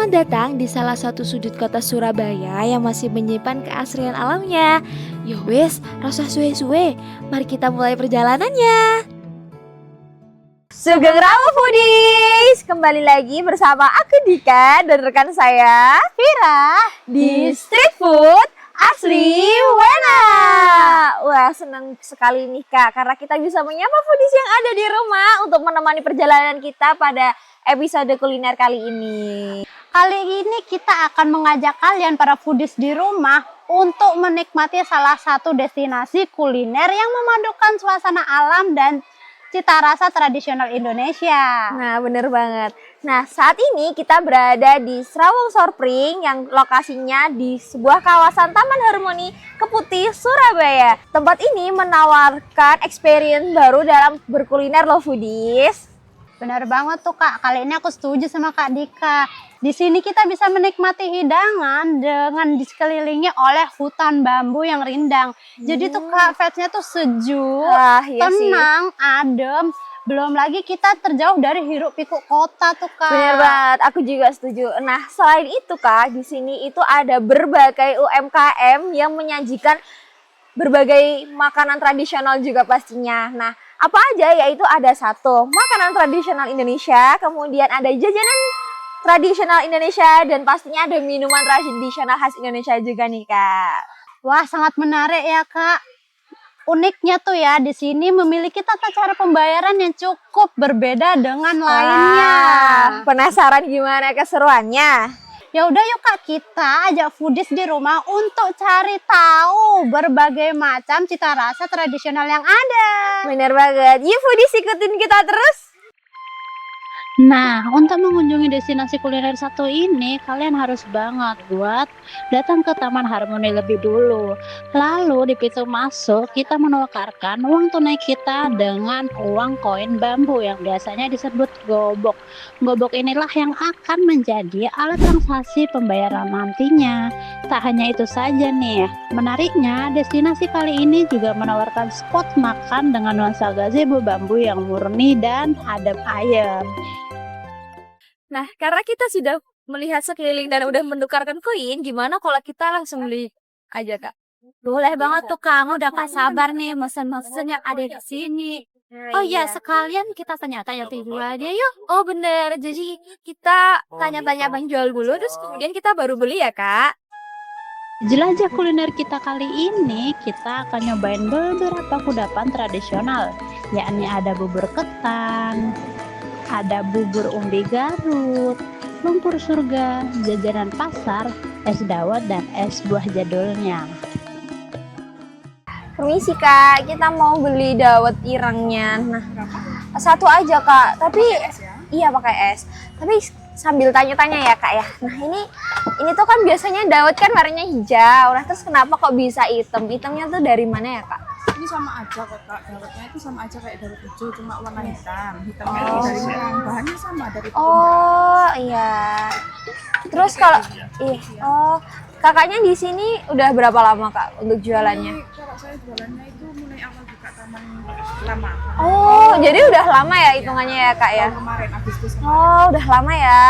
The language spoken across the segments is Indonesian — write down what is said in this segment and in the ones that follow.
Selamat datang di salah satu sudut kota Surabaya yang masih menyimpan keasrian alamnya. Yo wes, rasa suwe-suwe. Mari kita mulai perjalanannya. Sugeng Rawu Foodies, kembali lagi bersama aku Dika dan rekan saya Vira di Street Food Asli Wena. Wah, senang sekali nih Kak, karena kita bisa menyapa foodies yang ada di rumah untuk menemani perjalanan kita pada episode kuliner kali ini. Kali ini kita akan mengajak kalian para foodies di rumah untuk menikmati salah satu destinasi kuliner yang memadukan suasana alam dan cita rasa tradisional Indonesia. Nah, bener banget. Nah, saat ini kita berada di Serawung Sorpring yang lokasinya di sebuah kawasan Taman Harmoni Keputih, Surabaya. Tempat ini menawarkan experience baru dalam berkuliner loh foodies. Benar banget tuh Kak, kali ini aku setuju sama Kak Dika. Di sini kita bisa menikmati hidangan dengan dikelilingi oleh hutan bambu yang rindang. Jadi tuh Kak, vibes-nya tuh sejuk, Iya tenang, adem. Belum lagi kita terjauh dari hiruk pikuk kota tuh Kak. Bener banget, aku juga setuju. Nah, selain itu Kak, di sini itu ada berbagai UMKM yang menyajikan berbagai makanan tradisional juga pastinya. Nah, apa aja? Yaitu ada satu, makanan tradisional Indonesia, kemudian ada jajanan tradisional Indonesia, dan pastinya ada minuman tradisional khas Indonesia juga nih Kak. Wah, sangat menarik ya Kak. Uniknya tuh ya, di sini memiliki tata cara pembayaran yang cukup berbeda dengan lainnya. Penasaran gimana keseruannya? Ya udah yuk Kak, kita ajak foodies di rumah untuk cari tahu berbagai macam cita rasa tradisional yang ada. Bener banget. Yuk foodies, ikutin kita terus. Nah, untuk mengunjungi destinasi kuliner satu ini, kalian harus banget buat datang ke Taman Harmoni lebih dulu. Lalu di pintu masuk, kita menukarkan uang tunai kita dengan uang koin bambu yang biasanya disebut gobok. Gobok inilah yang akan menjadi alat transaksi pembayaran nantinya. Tak hanya itu saja nih, menariknya destinasi kali ini juga menawarkan spot makan dengan nuansa gazebo bambu yang murni dan adem ayem. Nah, karena kita sudah melihat sekeliling dan udah menukarkan koin, gimana kalau kita langsung beli aja Kak? Boleh banget tuh kamu udah gak sabar nih mesen-mesen yang ada di sini. Oh iya, sekalian kita tanya-tanya dulu aja yuk. Oh bener, jadi kita tanya-tanya penjual dulu, terus kemudian kita baru beli ya Kak? Jelajah kuliner kita kali ini, kita akan nyobain beberapa kudapan tradisional, yakni ada bubur ketan, ada bubur umbi Garut, lumpur surga, jajanan pasar, es dawet, dan es buah jadulnya. Permisi Kak, kita mau beli dawet irangnya. Nah, satu aja Kak, tapi iya pakai es. Tapi sambil tanya-tanya ya Kak ya. Nah ini tuh kan biasanya dawet kan warnanya hijau. Nah terus kenapa kok bisa hitam? Hitamnya tuh dari mana ya Kak? Ini sama aja kok Kak, dawetnya itu sama aja kayak dawet hijau, cuma warna hitam. Hitamnya itu dari kerang, bahannya sama dari tepung. Oh iya. Terus kalau kakaknya di sini udah berapa lama Kak untuk jualannya? Kalau saya jualannya itu mulai awal buka taman lama. Oh, jadi udah lama ya hitungannya ya Kak ya? Tahun kemarin Agustus kemarin. Oh, udah lama ya.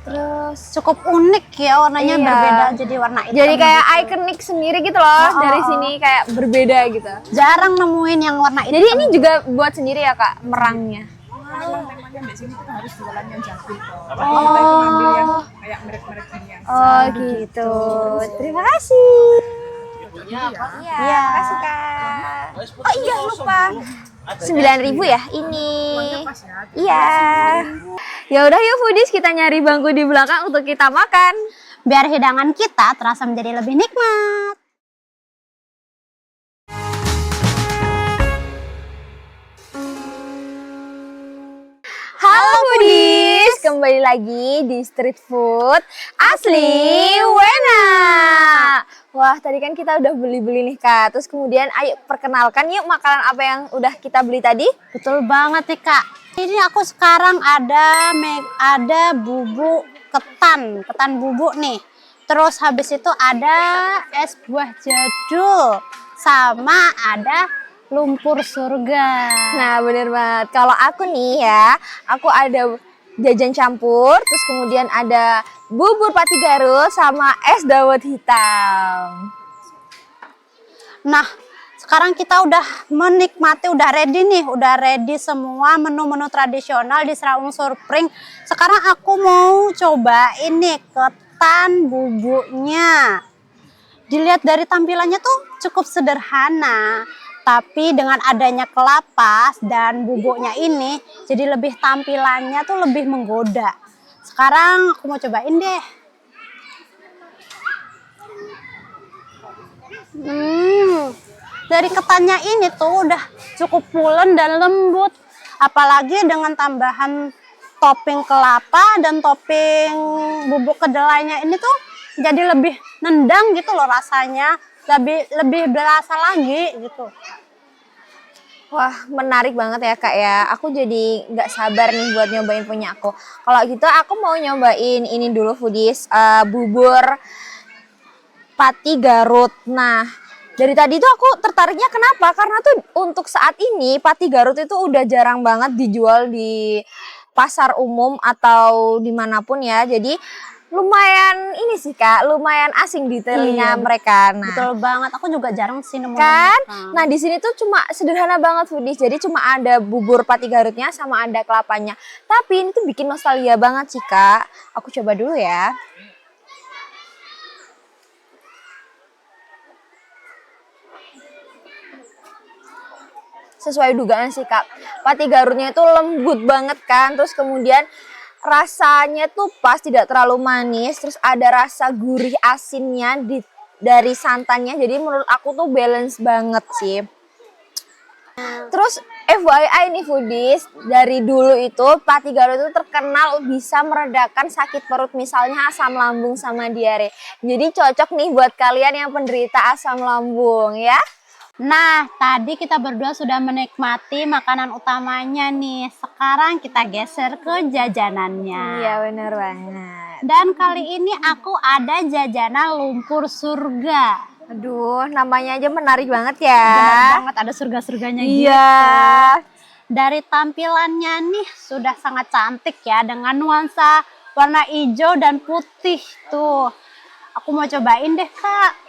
Terus Cukup unik ya, warnanya Iya. berbeda jadi warna hitam. jadi kayak ikonik sendiri gitu loh dari sini, kayak berbeda gitu. jarang nemuin yang warna hitam. Jadi ini juga buat sendiri ya Kak merangnya? Memang temanya di sini kita harus jualan yang jagung. Tapi kita itu ngambil yang kayak merek-merek gini yang Oh gitu. Terima kasih. Iya, makasih Kak. Oh iya lupa. 9.000 ya ini. pas ya. Iya. Ya udah yuk foodies, kita nyari bangku di belakang untuk kita makan. biar hidangan kita terasa menjadi lebih nikmat. Halo foodies, kembali lagi di Street Food Asli Wena. Wah, tadi kan kita udah beli-beli nih Kak. Terus kemudian ayo perkenalkan yuk makanan apa yang udah kita beli tadi. Betul banget nih Kak. Ini aku sekarang ada bubuk ketan bubuk nih. Terus habis itu ada es buah jadul sama ada lumpur surga. Nah bener banget, kalau aku nih ya, aku ada jajan campur, terus kemudian ada bubur pati Garut sama es dawet hitam. Nah, sekarang kita udah menikmati, udah ready semua menu-menu tradisional di Serawung Surpring. Sekarang aku mau coba ini ketan bubuknya. Dilihat dari tampilannya tuh cukup sederhana, tapi dengan adanya kelapa dan bubuknya ini, jadi lebih tampilannya tuh lebih menggoda. Sekarang aku mau cobain deh. Dari ketannya ini tuh udah cukup pulen dan lembut, apalagi dengan tambahan topping kelapa dan topping bubuk kedelainya ini tuh jadi lebih nendang gitu loh rasanya, lebih berasa lagi gitu. Wah, menarik banget ya Kak ya. Aku jadi nggak sabar nih buat nyobain punya aku. Kalau gitu aku mau nyobain ini dulu foodies, bubur pati Garut. Nah, dari tadi tuh aku tertariknya kenapa? Karena tuh untuk saat ini pati Garut itu udah jarang banget dijual di pasar umum atau dimanapun ya. Jadi lumayan ini sih Kak, lumayan asing di telinga Iya, mereka. Nah, betul banget. Aku juga jarang sih nemu. kan? Nah, di sini tuh cuma sederhana banget foodies. Jadi cuma ada bubur pati Garutnya sama ada kelapanya. Tapi ini tuh bikin nostalgia banget sih Kak. Aku coba dulu ya. Sesuai dugaan sih Kak, pati Garutnya itu lembut banget kan, terus kemudian rasanya tuh pas, tidak terlalu manis, terus ada rasa gurih asinnya dari santannya, jadi menurut aku tuh balance banget sih. Terus FYI nih foodies, dari dulu itu pati Garut itu terkenal bisa meredakan sakit perut, misalnya asam lambung sama diare. Jadi cocok nih buat kalian yang penderita asam lambung ya. Nah, tadi kita berdua sudah menikmati makanan utamanya nih. Sekarang kita geser ke jajanannya. Iya bener banget. Dan kali ini aku ada jajanan lumpur surga. Aduh, namanya aja menarik banget ya. Bener banget, ada surga-surganya gitu. Iya. Dari tampilannya nih sudah sangat cantik ya, dengan nuansa warna hijau dan putih tuh. Aku mau cobain deh Kak.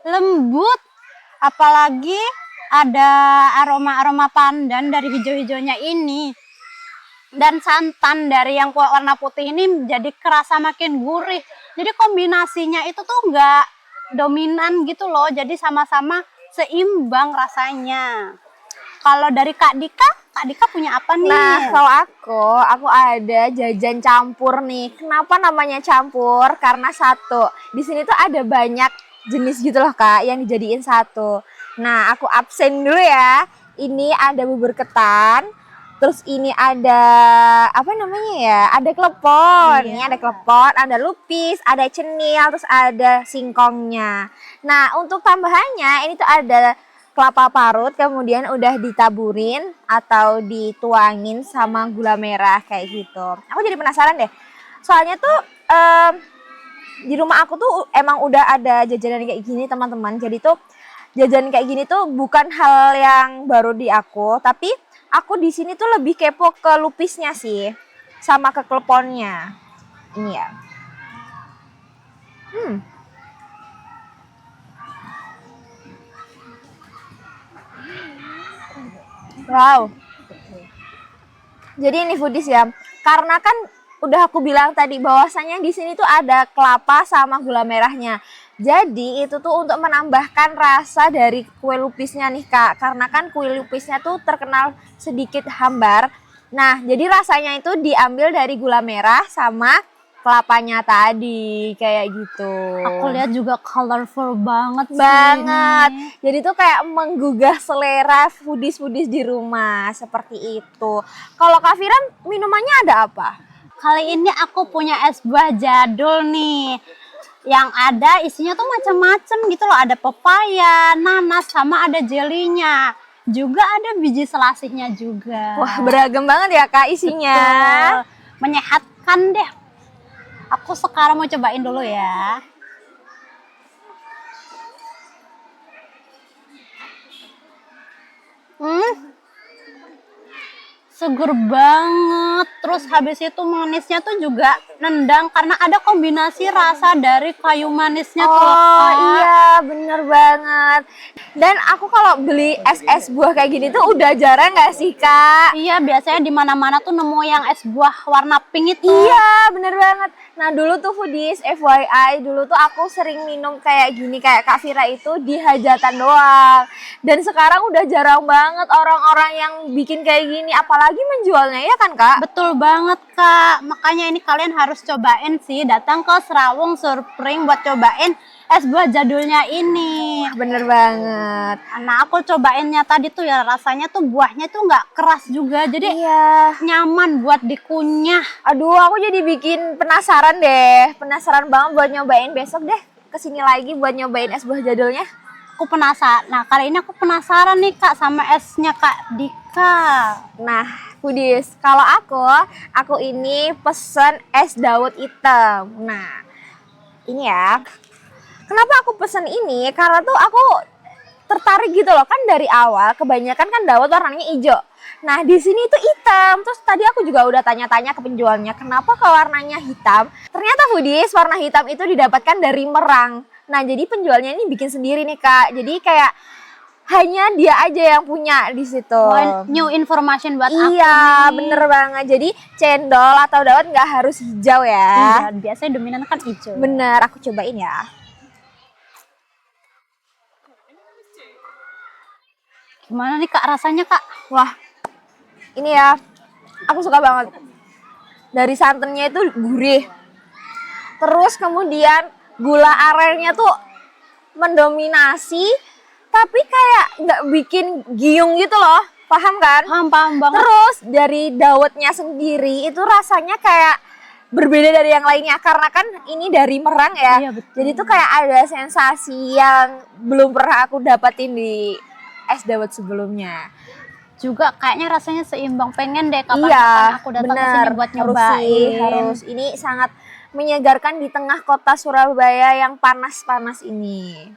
Lembut, apalagi ada aroma-aroma pandan dari hijau-hijaunya ini, dan santan dari yang warna putih ini jadi kerasa makin gurih. Jadi kombinasinya itu tuh nggak dominan gitu loh, jadi sama-sama seimbang rasanya. Kalau dari Kak Dika punya apa nih? Nah, kalau aku ada jajan campur nih. Kenapa namanya campur? Karena satu, di sini tuh ada banyak jenis gitu loh Kak, yang dijadiin satu. Nah, aku absen dulu ya. Ini ada bubur ketan, terus ini ada apa namanya ya? Ada klepon. Iya. Ini ada klepon, ada lupis, ada cenil, terus ada singkongnya. Nah, untuk tambahannya ini tuh ada kelapa parut, kemudian udah ditaburin atau dituangin sama gula merah kayak gitu. Aku jadi penasaran deh. Soalnya tuh di rumah aku tuh emang udah ada jajanan kayak gini teman-teman. Jadi tuh jajanan kayak gini tuh bukan hal yang baru di aku, tapi aku di sini tuh lebih kepo ke lupisnya sih, sama ke kleponnya. Ini ya. Wow. Jadi ini foodies ya. Karena kan udah aku bilang tadi bahwasanya di sini tuh ada kelapa sama gula merahnya. Jadi itu tuh untuk menambahkan rasa dari kue lupisnya nih Kak. Karena kan kue lupisnya tuh terkenal sedikit hambar. Nah, jadi rasanya itu diambil dari gula merah sama kelapanya tadi kayak gitu. Aku lihat juga colorful banget sih Banget. ini. Jadi tuh kayak menggugah selera foodies-foodies di rumah seperti itu. Kalau Kak Fira minumannya ada apa? Kali ini aku punya es buah jadul nih. Yang ada isinya tuh macam-macam gitu loh. Ada pepaya, nanas, sama ada jelinya. Juga ada biji selasihnya juga. Wah, beragam banget ya Kak isinya. Betul. Menyehatkan deh. Aku sekarang mau cobain dulu ya. Seger banget. Terus habis itu manisnya tuh juga nendang karena ada kombinasi rasa dari kayu manisnya tuh loh, Oh Kak. iya, bener banget. Dan aku kalau beli es buah kayak gini tuh udah jarang nggak sih, Kak? Iya, biasanya di mana-mana tuh nemu yang es buah warna pink itu. Iya, bener banget. Nah, dulu tuh foodies, FYI, dulu tuh aku sering minum kayak gini, kayak Kak Vira itu di hajatan doang. Dan sekarang udah jarang banget orang-orang yang bikin kayak gini, apalagi menjualnya, ya kan, Kak? Betul banget, Kak. Makanya ini kalian harus cobain sih, datang ke Serawung Surpring buat cobain es buah jadulnya ini. Bener banget. Nah, aku cobainnya tadi tuh ya rasanya tuh buahnya tuh nggak keras juga, jadi Iya. nyaman buat dikunyah. Aduh, aku jadi bikin penasaran deh. Penasaran banget buat nyobain besok deh. Kesini lagi buat nyobain es buah jadulnya. Aku penasaran. Nah, kali ini aku penasaran nih, Kak, sama esnya Kak Dika. Nah, foodies, kalau aku ini pesen es dawet hitam. Nah, ini ya. Kenapa aku pesen ini? Karena tuh aku tertarik gitu loh, kan dari awal kebanyakan kan dawet warnanya hijau. Nah, di sini itu hitam. Terus tadi aku juga udah tanya-tanya ke penjualnya, kenapa kok warnanya hitam? Ternyata foodies, warna hitam itu didapatkan dari merang. Nah, jadi penjualnya ini bikin sendiri nih, Kak. Jadi kayak hanya dia aja yang punya di situ. Wah, new information buat aku Iya, nih. bener banget. Jadi cendol atau dawet nggak harus hijau ya. Iya, biasanya dominan kan hijau. Bener, aku cobain ya. Gimana nih, Kak, rasanya, Kak? Wah, ini ya, aku suka banget. Dari santannya itu gurih. Terus kemudian gula arennya tuh mendominasi, tapi kayak nggak bikin giung gitu loh. Paham kan? Paham banget. Terus dari dawetnya sendiri itu rasanya kayak berbeda dari yang lainnya karena kan ini dari merang ya. Iya, betul. Jadi tuh kayak ada sensasi yang belum pernah aku dapatin di es dawet sebelumnya. Juga kayaknya rasanya seimbang. Pengen deh kapan-kapan Iya, aku datang ke bener. sini buat Harus nyobain. sih, harus. Ini sangat menyegarkan di tengah kota Surabaya yang panas-panas ini.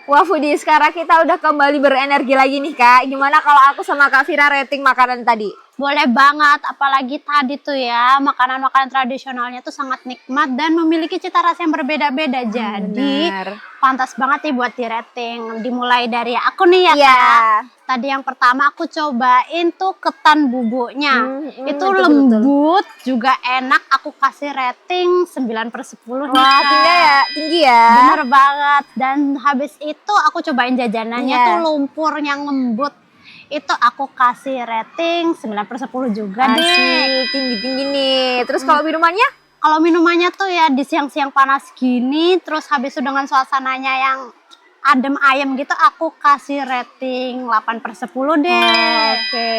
Wah, foodies, sekarang kita udah kembali berenergi lagi nih, Kak. Gimana kalau aku sama Kak Vira rating makanan tadi? Boleh banget, apalagi tadi tuh ya, makanan-makanan tradisionalnya tuh sangat nikmat dan memiliki cita rasa yang berbeda-beda. Jadi, Bener. pantas banget nih buat di rating. Dimulai dari aku nih ya, Iya. Kak. Tadi yang pertama aku cobain tuh ketan bubuknya. Itu betul, lembut, juga enak. Aku kasih rating 9/10 nih, Wah, Kak. tinggi ya. Bener banget. Dan habis itu aku cobain jajanannya Iya. tuh lumpur yang lembut. Itu aku kasih rating 9/10 juga deh. Asik, tinggi-tinggi nih. Terus kalau minumannya? Kalau minumannya tuh ya di siang-siang panas gini, terus habis itu dengan suasananya yang adem ayem gitu, aku kasih rating 8/10 deh. Oke.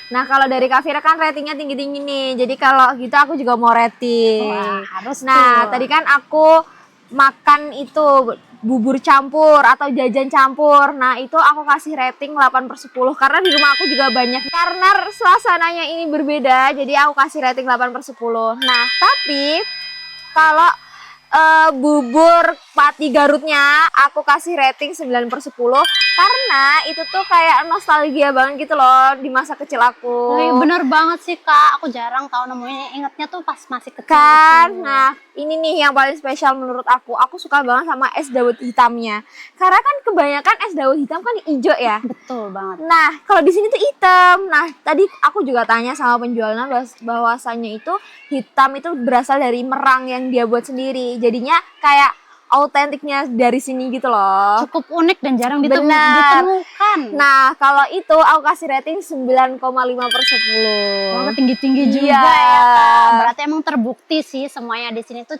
Nah, kalau dari Kak Vira kan ratingnya tinggi-tinggi nih. Jadi kalau gitu aku juga mau rating. Wah, harus Nah, tuh. tadi kan aku makan itu bubur campur atau jajan campur. Nah, itu aku kasih rating 8/10 karena di rumah aku juga banyak. Karena suasananya ini berbeda, jadi aku kasih rating 8/10. Nah, tapi kalau bubur pati Garutnya aku kasih rating 9/10 karena itu tuh kayak nostalgia banget gitu loh di masa kecil aku. Wih, bener banget sih, Kak. Aku jarang tahu nemuin, ingetnya tuh pas masih kecil. Kan, gitu. nah ini nih yang paling spesial menurut aku. Aku suka banget sama es dawet hitamnya. Karena kan kebanyakan es dawet hitam kan hijau ya. Betul banget. Nah, kalau di sini tuh hitam. Nah, tadi aku juga tanya sama penjualnya bahwasannya itu hitam itu berasal dari merang yang dia buat sendiri. Jadinya kayak autentiknya dari sini gitu loh. Cukup unik dan jarang Benar. ditemukan. Nah, kalau itu aku kasih rating 9,5/10. Wah, tinggi-tinggi juga Iya. ya, Kak. Berarti emang terbukti sih semuanya di sini tuh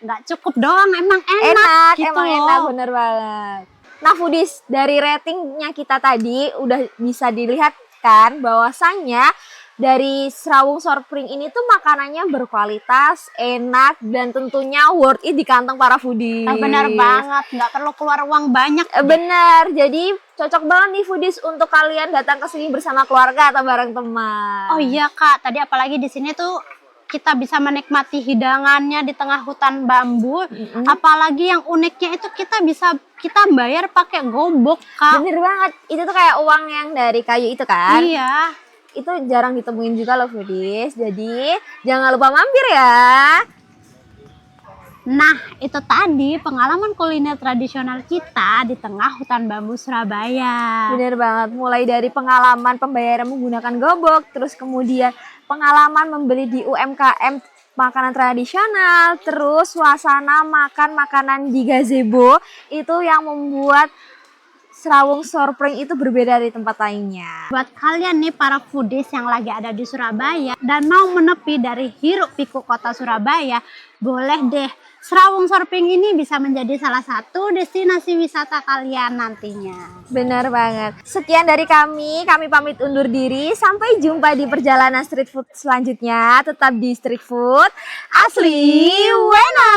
nggak cukup doang, emang enak, gitu emang loh. enak, bener banget. Nah, foodies, dari ratingnya kita tadi udah bisa dilihat kan bahwasannya dari Serawung Surpring ini tuh makanannya berkualitas, enak, dan tentunya worth it di kantong para foodies. Ah, benar banget, nggak perlu keluar uang banyak. Bener, jadi cocok banget nih foodies untuk kalian datang ke sini bersama keluarga atau bareng teman. Oh iya, Kak, tadi apalagi di sini tuh kita bisa menikmati hidangannya di tengah hutan bambu. Apalagi yang uniknya itu kita bayar pakai gobok, Kak. Bener banget. Itu tuh kayak uang yang dari kayu itu kan. Iya. Itu jarang ditemuin juga loh foodies. Jadi jangan lupa mampir ya. Nah, itu tadi pengalaman kuliner tradisional kita di tengah hutan bambu Surabaya. Bener banget. Mulai dari pengalaman pembayaran menggunakan gobok, terus kemudian pengalaman membeli di UMKM makanan tradisional, terus suasana makan makanan di gazebo itu yang membuat Serawung Surpring itu berbeda dari tempat lainnya. Buat kalian nih para foodies yang lagi ada di Surabaya dan mau menepi dari hiruk pikuk kota Surabaya, boleh deh Serawung Surpring ini bisa menjadi salah satu destinasi wisata kalian nantinya. Benar banget. Sekian dari kami pamit undur diri. Sampai jumpa di perjalanan street food selanjutnya. Tetap di Street Food Asli Wena.